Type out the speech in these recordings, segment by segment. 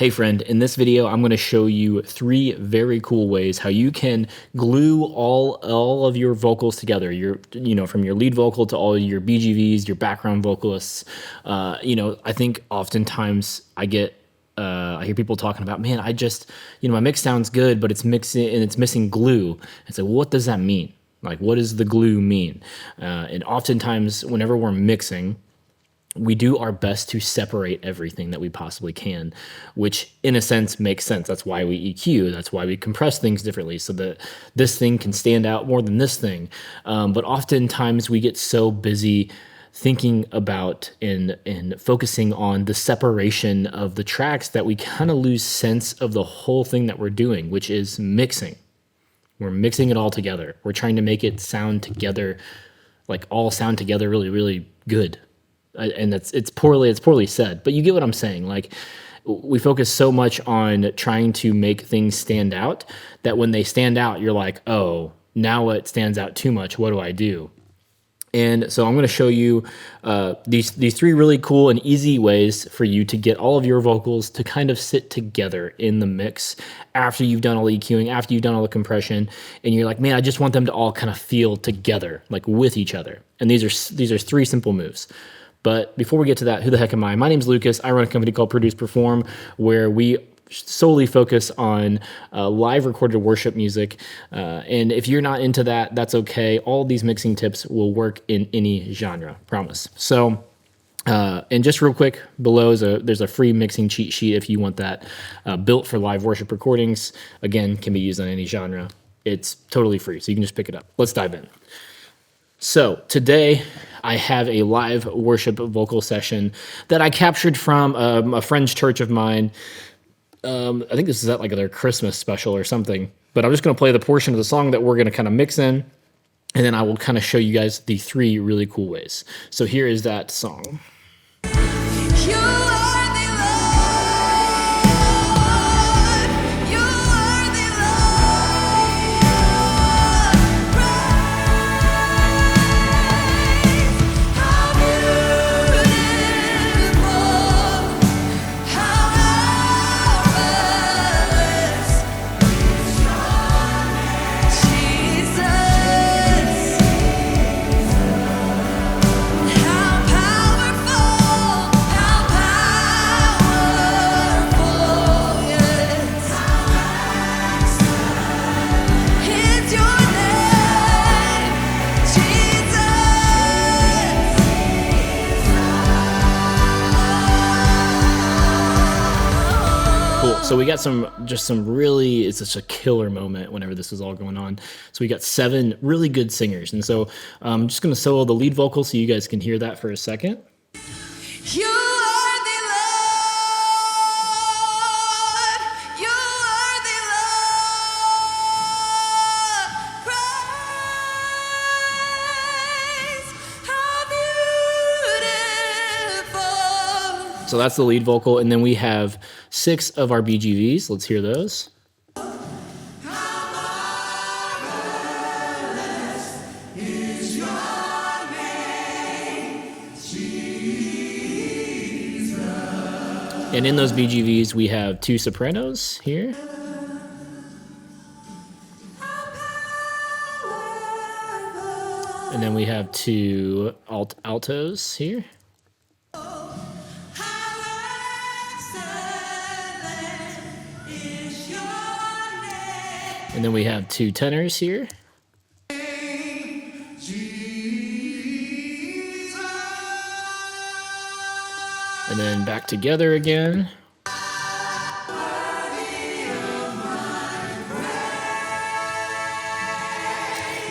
Hey friend, in this video, I'm going to show you 3 very cool ways how you can glue all of your vocals together. From your lead vocal to all your BGVs, your background vocalists. I think oftentimes I hear people talking about, man, my mix sounds good, but it's missing glue. And so what does that mean? Like, what does the glue mean? And oftentimes whenever we're mixing, we do our best to separate everything that we possibly can, which in a sense makes sense. That's why we EQ. That's why we compress things differently so that this thing can stand out more than this thing. But oftentimes we get so busy thinking about and focusing on the separation of the tracks that we kind of lose sense of the whole thing that we're doing, which is mixing. We're mixing it all together. We're trying to make it sound together, like all sound together really, really good. And it's poorly said, but you get what I'm saying. Like, we focus so much on trying to make things stand out that when they stand out, you're like, oh, now it stands out too much. What do I do? And so I'm going to show you these 3 really cool and easy ways for you to get all of your vocals to kind of sit together in the mix after you've done all the EQing, after you've done all the compression, and you're like, man, I just want them to all kind of feel together, like with each other. And these are 3 simple moves. But before we get to that, who the heck am I? My name's Lucas. I run a company called Produce Perform, where we solely focus on live recorded worship music. And if you're not into that, that's okay. All these mixing tips will work in any genre, promise. So, and just real quick, below there's a free mixing cheat sheet if you want that, built for live worship recordings. Again, can be used on any genre. It's totally free, so you can just pick it up. Let's dive in. So today I have a live worship vocal session that I captured from a friend's church of mine. I think this is at like their Christmas special or something, but I'm just going to play the portion of the song that we're going to kind of mix in, and then I will kind of show you guys the 3 really cool ways. So here is that song. Cool. So we got it's such a killer moment whenever this is all going on. So we got 7 really good singers. And so I'm just going to solo the lead vocal so you guys can hear that for a second. You are the Lord. You are the Lord. Praise, how beautiful. So that's the lead vocal. And then we have 6 of our BGVs. Let's hear those. And in those BGVs, we have 2 sopranos here. And then we have 2 altos here. And then we have 2 tenors here. And then back together again.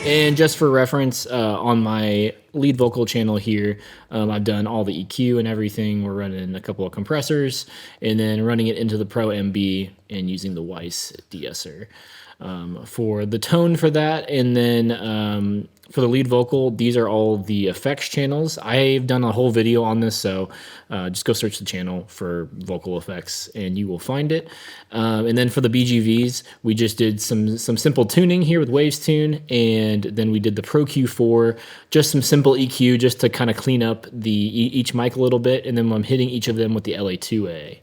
And just for reference, on my lead vocal channel here, I've done all the EQ and everything. We're running a couple of compressors and then running it into the Pro MB and using the Weiss de-esser for the tone for that. And then for the lead vocal, these are all the effects channels. I've done a whole video on this, so just go search the channel for vocal effects and you will find it. And then for the BGVs, we just did some simple tuning here with Waves Tune, and then we did the Pro Q4, just some simple EQ just to kind of clean up each mic a little bit, and then I'm hitting each of them with the LA2A.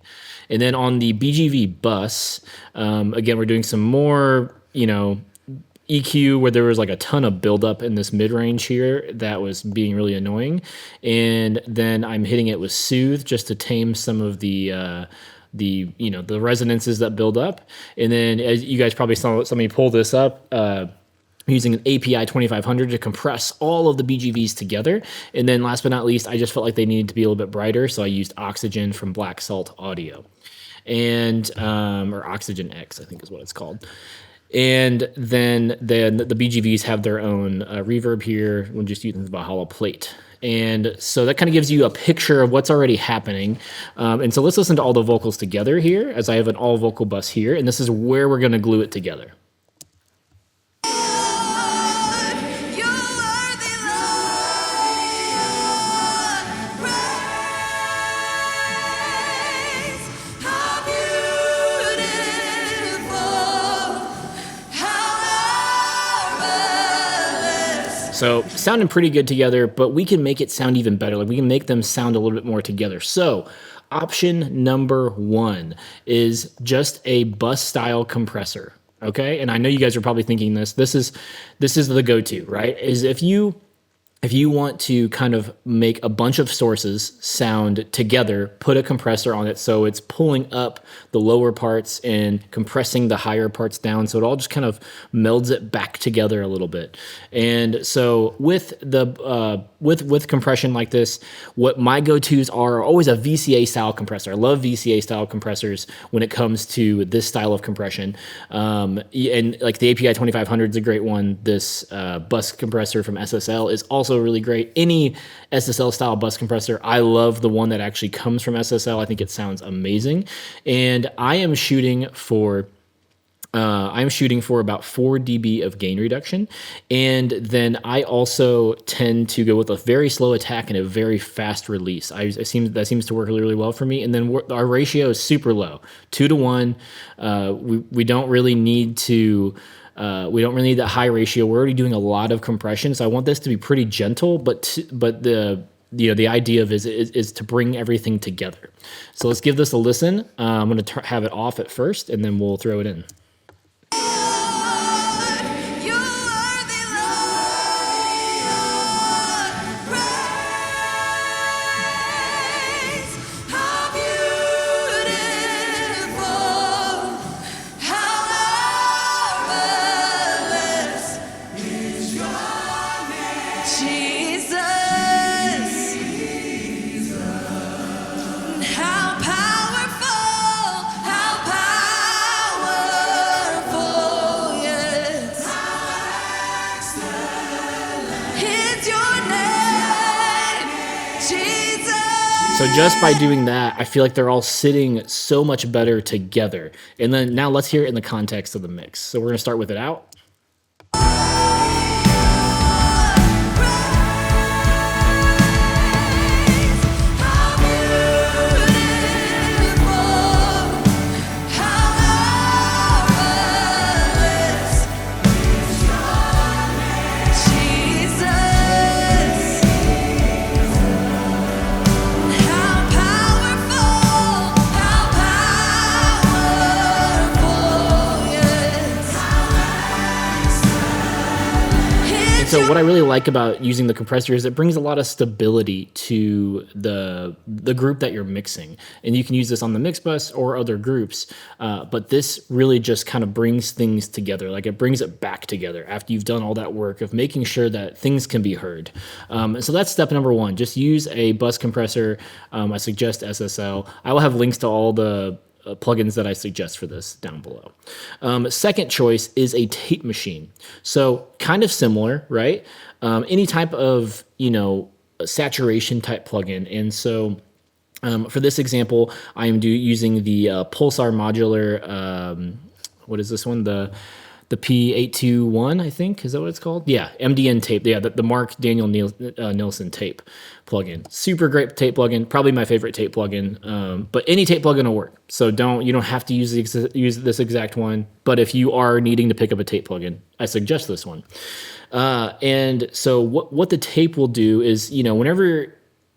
And then on the BGV bus, again, we're doing some more, EQ where there was like a ton of buildup in this mid range here that was being really annoying. And then I'm hitting it with soothe just to tame some of the resonances that build up. And then as you guys probably saw somebody pull this up, using an API 2500 to compress all of the BGVs together. And then last but not least, I just felt like they needed to be a little bit brighter. So I used Oxygen from Black Salt Audio and, or Oxygen X, I think is what it's called. And then the BGVs have their own reverb here. We're just using the Valhalla plate. And so that kind of gives you a picture of what's already happening. And so let's listen to all the vocals together here as I have an all vocal bus here. And this is where we're going to glue it together. So sounding pretty good together, but we can make it sound even better. Like we can make them sound a little bit more together. So option number 1 is just a bus style compressor. Okay. And I know you guys are probably thinking this is the go-to, right? Is if you want to kind of make a bunch of sources sound together, put a compressor on it so it's pulling up the lower parts and compressing the higher parts down, so it all just kind of melds it back together a little bit. And so with the with compression like this, what my go-tos are always a VCA style compressor. I love VCA style compressors when it comes to this style of compression. And like the API 2500 is a great one. This bus compressor from SSL is also really great. Any SSL style bus compressor, I love the one that actually comes from SSL. I think it sounds amazing. And I am shooting for about 4 dB of gain reduction. And then I also tend to go with a very slow attack and a very fast release. That seems to work really, really well for me. And then our ratio is super low, 2 to 1. We don't really need to. We don't really need that high ratio. We're already doing a lot of compression, so I want this to be pretty gentle. But the idea of is to bring everything together. So let's give this a listen. I'm going to have it off at first, and then we'll throw it in. So just by doing that, I feel like they're all sitting so much better together. And then now let's hear it in the context of the mix. So we're going to start with it out. So what I really like about using the compressor is it brings a lot of stability to the group that you're mixing. And you can use this on the mix bus or other groups, but this really just kind of brings things together. Like it brings it back together after you've done all that work of making sure that things can be heard. So that's step number 1. Just use a bus compressor. I suggest SSL. I will have links to all the plugins that I suggest for this down below. Second choice is a tape machine. So kind of similar, right? Any type of, saturation type plugin. And so for this example, I am using the Pulsar modular, what is this one? The P821, I think, is that what it's called? Yeah, MDN tape. Yeah, the Mark Daniel Nilsson tape plugin. Super great tape plugin. Probably my favorite tape plugin. But any tape plugin will work. So you don't have to use this exact one. But if you are needing to pick up a tape plugin, I suggest this one. And so what the tape will do is,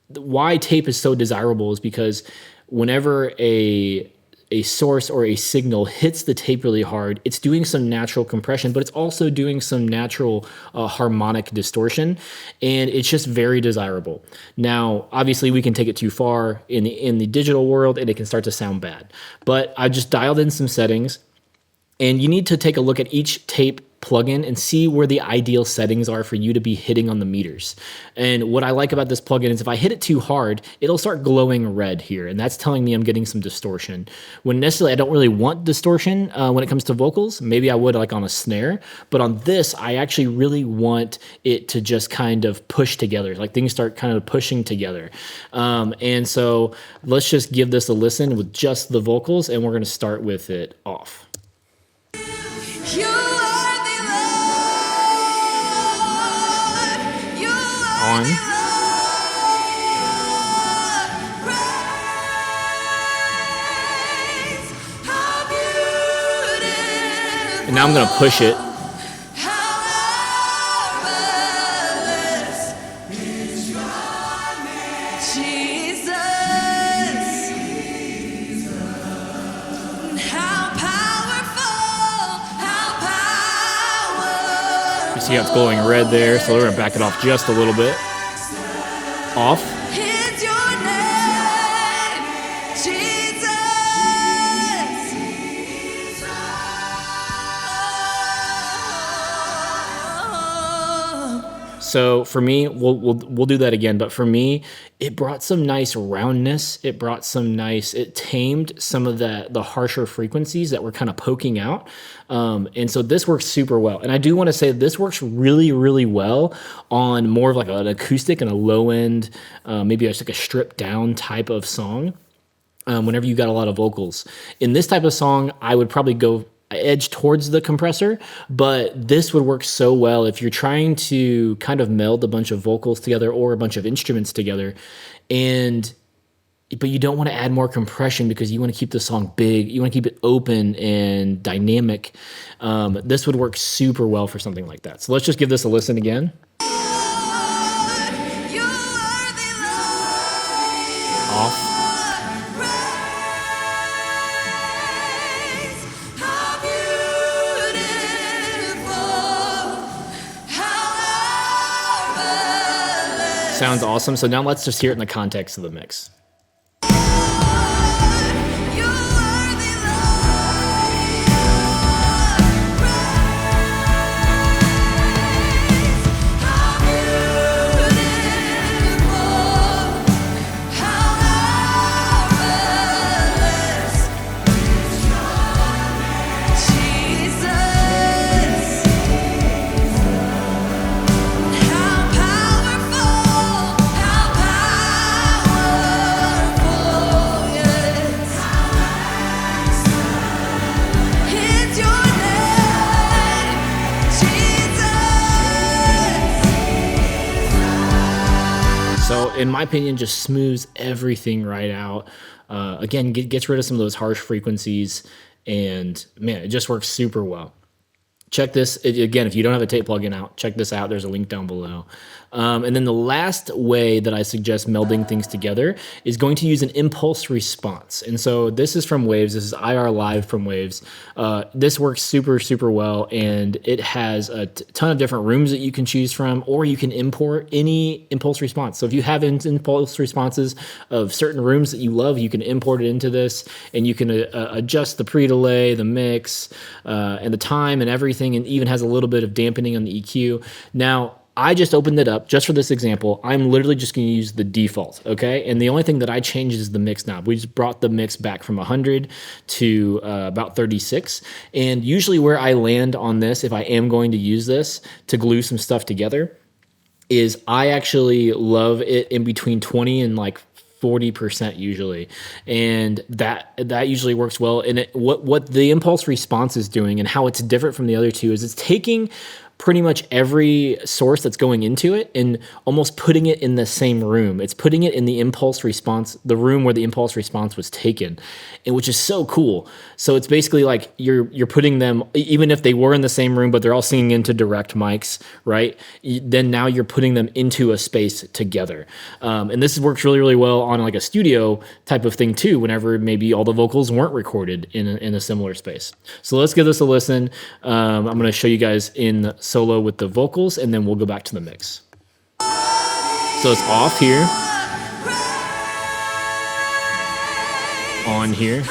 why tape is so desirable is because whenever a a source or a signal hits the tape really hard, it's doing some natural compression, but it's also doing some natural harmonic distortion, and it's just very desirable. Now, obviously, we can take it too far in the digital world, and it can start to sound bad. But I just dialed in some settings, and you need to take a look at each tape plugin and see where the ideal settings are for you to be hitting on the meters. And what I like about this plugin is if I hit it too hard, it'll start glowing red here, and that's telling me I'm getting some distortion. When necessarily I don't really want distortion when it comes to vocals. Maybe I would like on a snare, but on this, I actually really want it to just kind of push together, like things start kind of pushing together. And so let's just give this a listen with just the vocals, and we're gonna start with it off. On. And now I'm going to push it. You see how it's glowing red there, so we're going to back it off just a little bit. Off. So for me, we'll do that again. But for me, it brought some nice roundness. It tamed some of the harsher frequencies that were kind of poking out. And so this works super well. And I do want to say this works really, really well on more of like an acoustic and a low end, maybe just like a stripped down type of song. Whenever you got a lot of vocals. In this type of song, I would probably go edge towards the compressor, but this would work so well if you're trying to kind of meld a bunch of vocals together or a bunch of instruments together, but you don't want to add more compression because you want to keep the song big, you want to keep it open and dynamic. This would work super well for something like that. So let's just give this a listen again. Off. Sounds awesome. So now let's just hear it in the context of the mix. So in my opinion, just smooths everything right out. Again, gets rid of some of those harsh frequencies, and man, it just works super well. Check this, again, if you don't have a tape plugin out, check this out. There's a link down below. And then the last way that I suggest melding things together is going to use an impulse response. And so this is from Waves. This is IR Live from Waves. This works super, super well, and it has a ton of different rooms that you can choose from, or you can import any impulse response. So if you have impulse responses of certain rooms that you love, you can import it into this, and you can adjust the pre-delay, the mix, and the time and everything, and even has a little bit of dampening on the EQ. Now, I just opened it up just for this example. I'm literally just going to use the default, okay? And the only thing that I changed is the mix knob. We just brought the mix back from 100 to about 36. And usually where I land on this, if I am going to use this to glue some stuff together, is I actually love it in between 20 and like 40% usually, and that usually works well. And what the impulse response is doing and how it's different from the other two is it's taking pretty much every source that's going into it and almost putting it in the same room. It's putting it in the impulse response, the room where the impulse response was taken, and which is so cool. So it's basically like you're putting them, even if they were in the same room, but they're all singing into direct mics, right? Then now you're putting them into a space together. And this works really, really well on like a studio type of thing too, whenever maybe all the vocals weren't recorded in a similar space. So let's give this a listen. I'm going to show you guys in solo with the vocals, and then we'll go back to the mix. So it's off here, on here,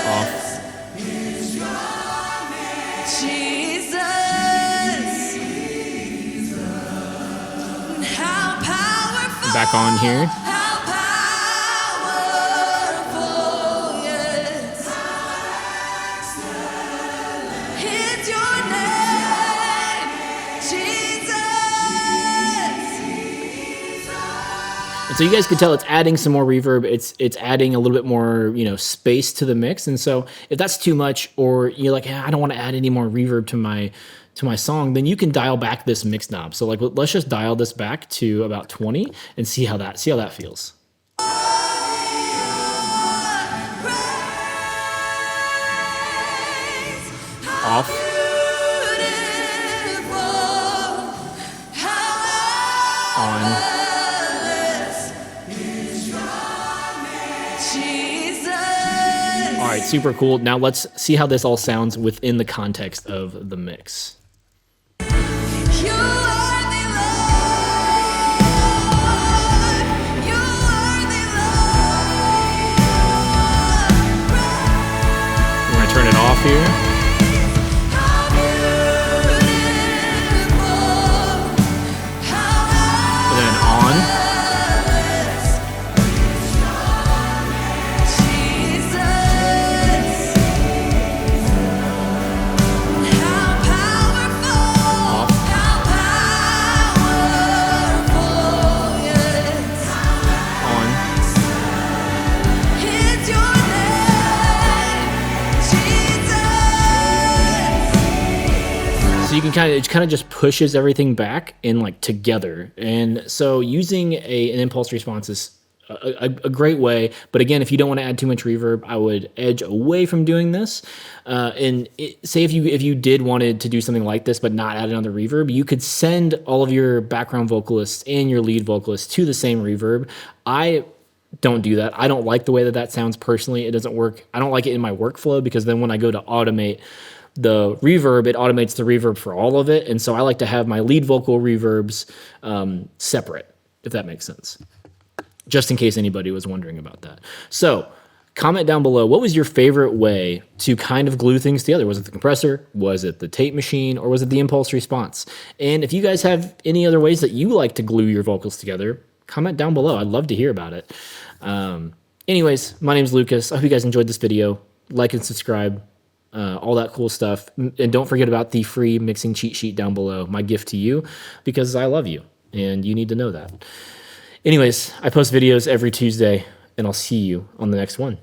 off, back on here. And so you guys can tell it's adding some more reverb. It's adding a little bit more, space to the mix. And so if that's too much, or you're like, I don't want to add any more reverb to my song, then you can dial back this mix knob. So like, let's just dial this back to about 20 and see how that feels. Off. On. All right, super cool. Now let's see how this all sounds within the context of the mix. We're gonna turn it off here. And then on. You can kind of just pushes everything back and like together. And so using an impulse response is a great way. But again, if you don't want to add too much reverb, I would edge away from doing this. Say if you did wanted to do something like this, but not add another reverb, you could send all of your background vocalists and your lead vocalists to the same reverb. I don't do that. I don't like the way that sounds personally. It doesn't work. I don't like it in my workflow, because then when I go to automate the reverb, it automates the reverb for all of it. And so I like to have my lead vocal reverbs separate, if that makes sense, just in case anybody was wondering about that. So comment down below, what was your favorite way to kind of glue things together? Was it the compressor? Was it the tape machine? Or was it the impulse response? And if you guys have any other ways that you like to glue your vocals together, comment down below. I'd love to hear about it. Anyways, my name's Lucas. I hope you guys enjoyed this video. Like and subscribe. All that cool stuff. And don't forget about the free mixing cheat sheet down below, my gift to you, because I love you and you need to know that. Anyways, I post videos every Tuesday, and I'll see you on the next one.